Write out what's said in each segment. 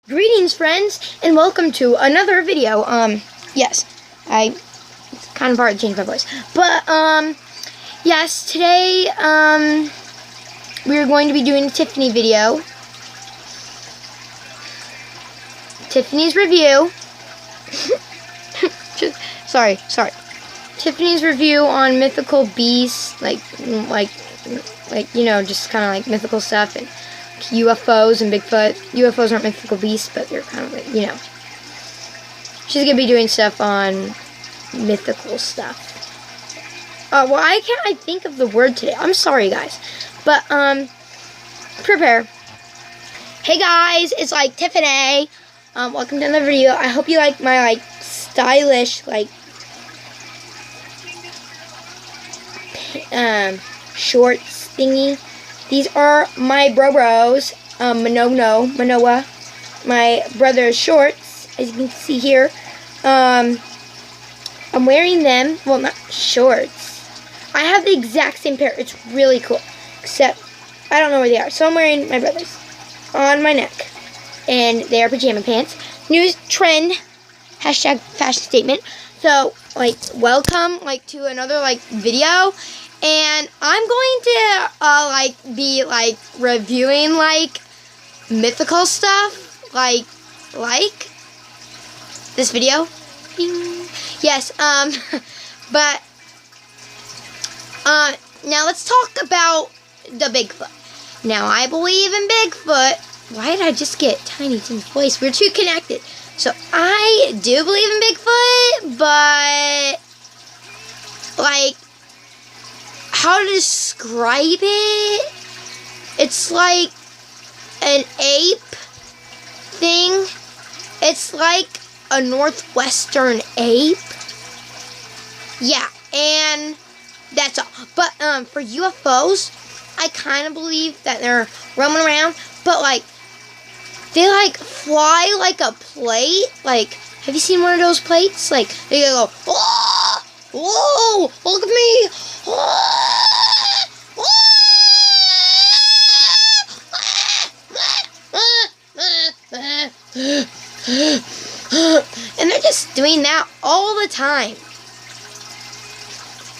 Greetings, friends, and welcome to another video. Yes, it's kind of hard to change my voice, but, yes, today, we are going to be doing a Tiffiny video. Tiffany's review. sorry. Tiffany's review on mythical beasts, like, you know, just kind of like mythical stuff, and UFOs and Bigfoot. UFOs aren't mythical beasts, but they're kind of like, you know. She's going to be doing stuff on mythical stuff. Why can't I think of the word today? I'm sorry, guys. But, prepare. Hey, guys, it's, Tiffany. Welcome to another video. I hope you like my, stylish, shorts thingy. These are my bros, Manoa, my brother's shorts, as you can see here. I'm wearing them, well, not shorts. I have the exact same pair. It's really cool, except I don't know where they are. So I'm wearing my brother's on my neck, and they are pajama pants. New trend, hashtag fashion statement. So, welcome, to another, video. And I'm going to, be, reviewing, mythical stuff, this video. Ding. Yes, but, now let's talk about the Bigfoot. Now, I believe in Bigfoot. Why did I just get Tiny Tim's voice? We're too connected. So, I do believe in Bigfoot, but, how to describe it? It's like an ape thing. It's like a northwestern ape. Yeah, and that's all. But for UFOs, I kind of believe that they're roaming around, but they fly like a plate. Have you seen one of those plates? They go, oh, whoa, look at me. And they're just doing that all the time.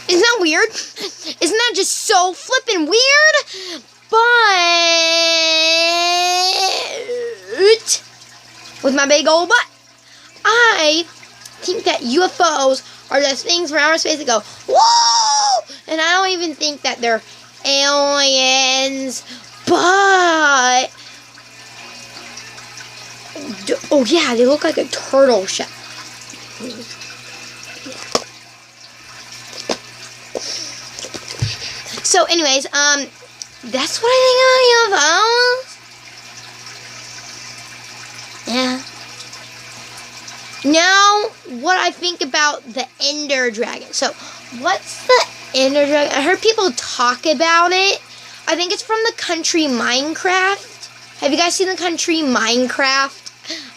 Isn't that weird? Isn't that just so flippin' weird? But with my big old butt, I think that UFOs are those things from outer space that go, whoa! And I don't even think that they're aliens, but oh yeah, they look like a turtle shell. So anyways, that's what I think about UFOs. Yeah. Now, what I think about the Ender Dragon. So, what's the Ender Dragon? I heard people talk about it. I think it's from the country Minecraft. Have you guys seen the country Minecraft?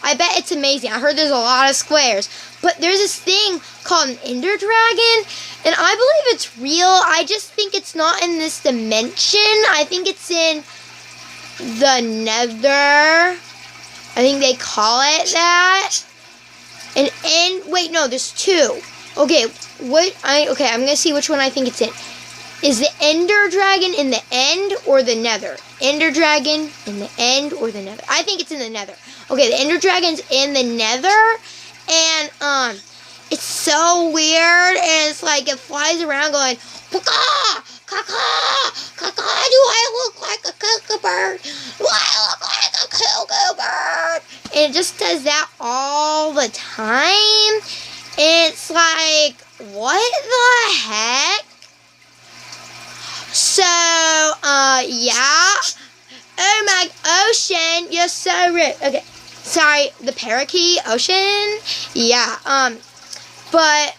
I bet it's amazing. I heard there's a lot of squares. But there's this thing called an Ender Dragon, and I believe it's real. I just think it's not in this dimension. I think it's in the Nether. I think they call it that. Wait, no, there's two. Okay, I'm gonna see which one I think it's in. Is the Ender Dragon in the end or the Nether? Ender Dragon in the end or the Nether? I think it's in the Nether. Okay, the Ender Dragon's in the Nether, and, it's so weird, and it's it flies around going, caw, caw, caw, do I look like a cuckoo bird? Do I look like a cuckoo bird? And it just does that all the time. It's what the heck? So, yeah. Oh my, Ocean, you're so rude. Okay, sorry, the parakeet, Ocean. Yeah, but,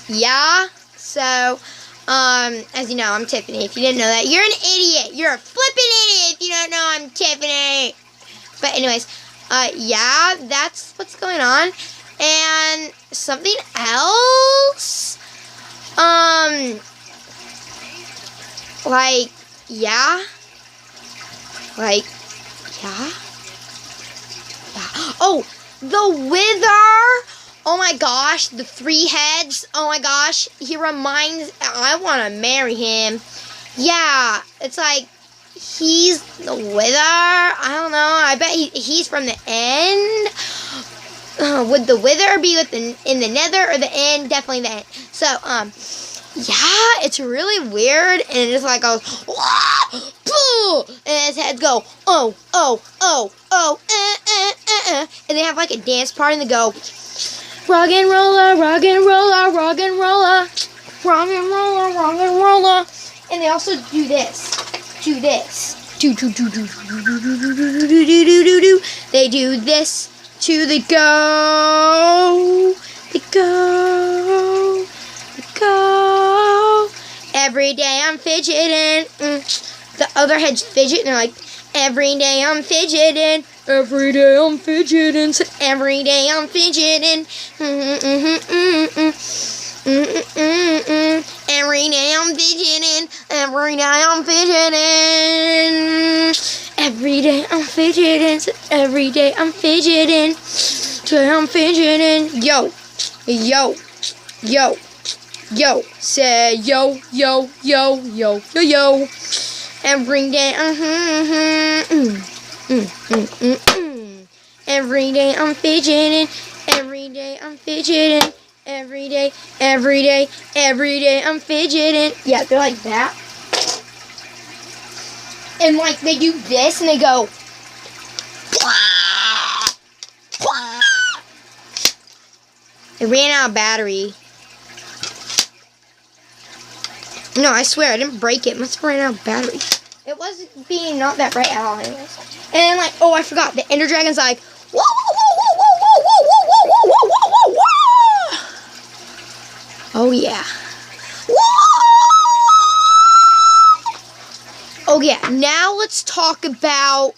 yeah, so, as you know, I'm Tiffany. If you didn't know that, you're an idiot. You're a flippin' idiot if you don't know I'm Tiffany. But anyways, yeah, that's what's going on. And something else, yeah, yeah, Oh, the Wither. Oh my gosh, the 3 heads. Oh my gosh, he reminds. I want to marry him. Yeah, it's like he's the Wither. I don't know. I bet he's from the end. Would the Wither be in the Nether or the end? Definitely the end. So yeah, it's really weird, and it just like goes, wah, boo, and his heads go, oh, oh, oh, oh, and they have like a dance party, and they go, rock and roller, rock and roller, rock and roller, rock and roller, rock and roller, and they also do this, they do this to the go. Every day I'm fidgeting. The other heads fidget, and they're like, every day I'm fidgeting. Every day I'm fidgeting. So every day I'm fidgeting. Every day I'm fidgeting. Every day I'm fidgeting. Every day I'm fidgeting. So every day I'm fidgeting. So I'm fidgeting. Yo, yo, yo. Yo, say yo, yo, yo, yo, yo, yo. Every day, every day I'm fidgeting. Every day I'm fidgeting. Every day, every day, every day I'm fidgeting. Yeah, they're like that. And like they do this and they go. It ran out of battery. No, I swear, I didn't break it. Must have ran out of battery. It was being not that bright at all anyways. And then, like, oh, I forgot. The Ender Dragon's like, whoa, whoa, whoa, whoa, whoa, whoa, whoa, whoa, whoa, whoa, whoa, whoa, whoa. Oh, yeah. Whoa! Oh, yeah. Now let's talk about,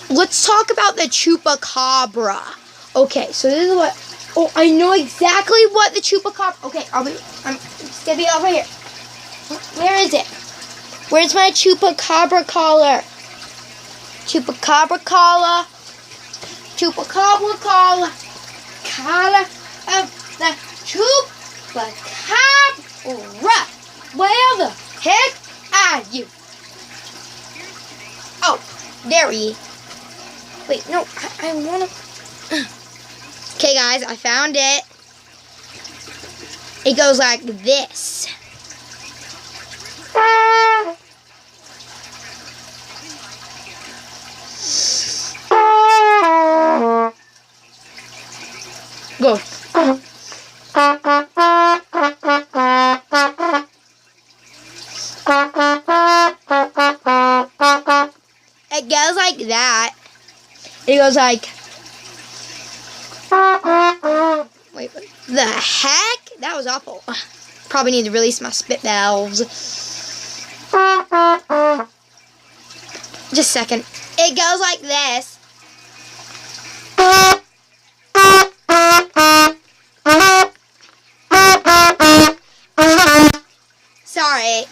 Let's talk about the Chupacabra. Okay, so this is what. Oh, I know exactly what the Chupacabra. Okay, I'm it's gonna be over here. Where is it? Where's my Chupacabra collar? Chupacabra collar. Chupacabra collar. Collar of the Chupacabra. Where the heck are you? Oh, there he is. Wait, no, I want to... Okay, guys, I found it. It goes like this. Go. It goes like that. It goes like, wait, the heck? That was awful. Probably need to release my spit valves. Just a second. It goes like this. Sorry.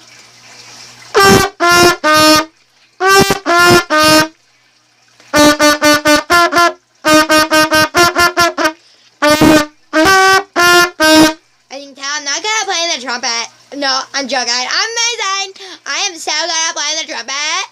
Trumpet. No, I'm joking. I'm amazing. I am so good at playing the trumpet.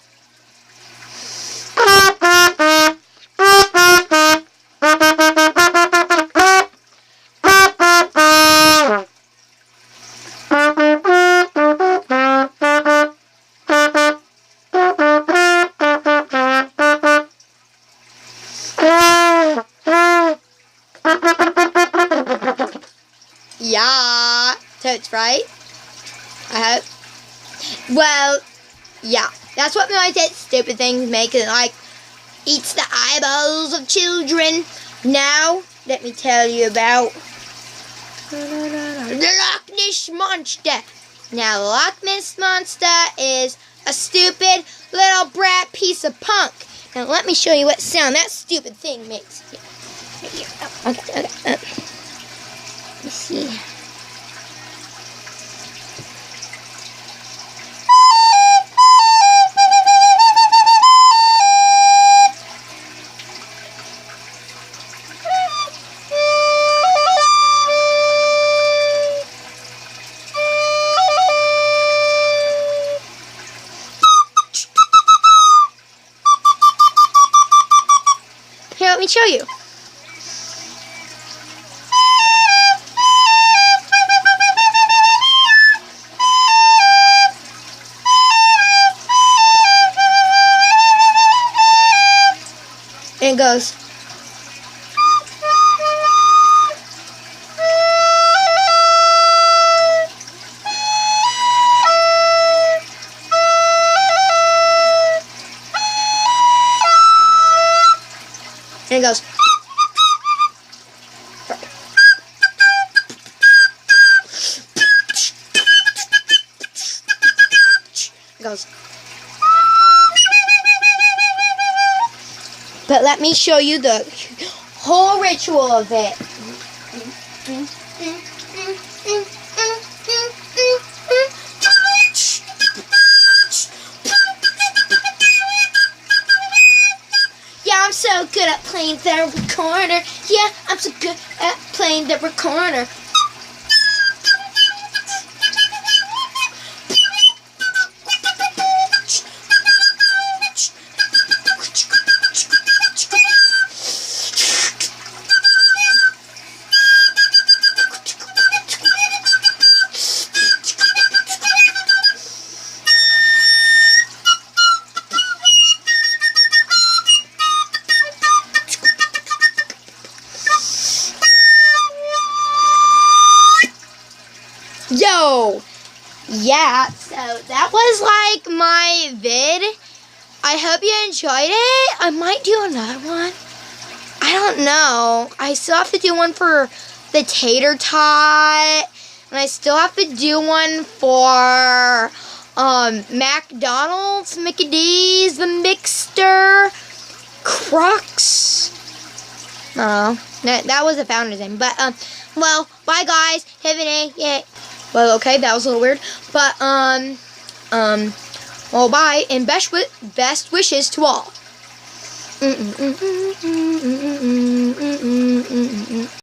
Yeah. Totes, right? I hope. Well, yeah. That's what my stupid things make it like eats the eyeballs of children. Now, let me tell you about the Loch Ness Monster. Now, the Loch Ness Monster is a stupid little brat piece of punk. Now, let me show you what sound that stupid thing makes. Here. Oh, okay. Let me see. show you. And it goes. And it goes. It goes. But let me show you the whole ritual of it. Yeah, I'm so good at playing the recorder. Yeah, I'm so good at playing the recorder. Yo, yeah, so that was like my vid. I hope you enjoyed it. I might do another one. I don't know. I still have to do one for the tater tot, and I still have to do one for McDonald's, Mickey D's, the Mixter, Crocs. I don't know. That was the founder's name. But, well, bye guys. Tiffiny, yeah. Well, okay, that was a little weird. But, well, bye. And best wishes to all.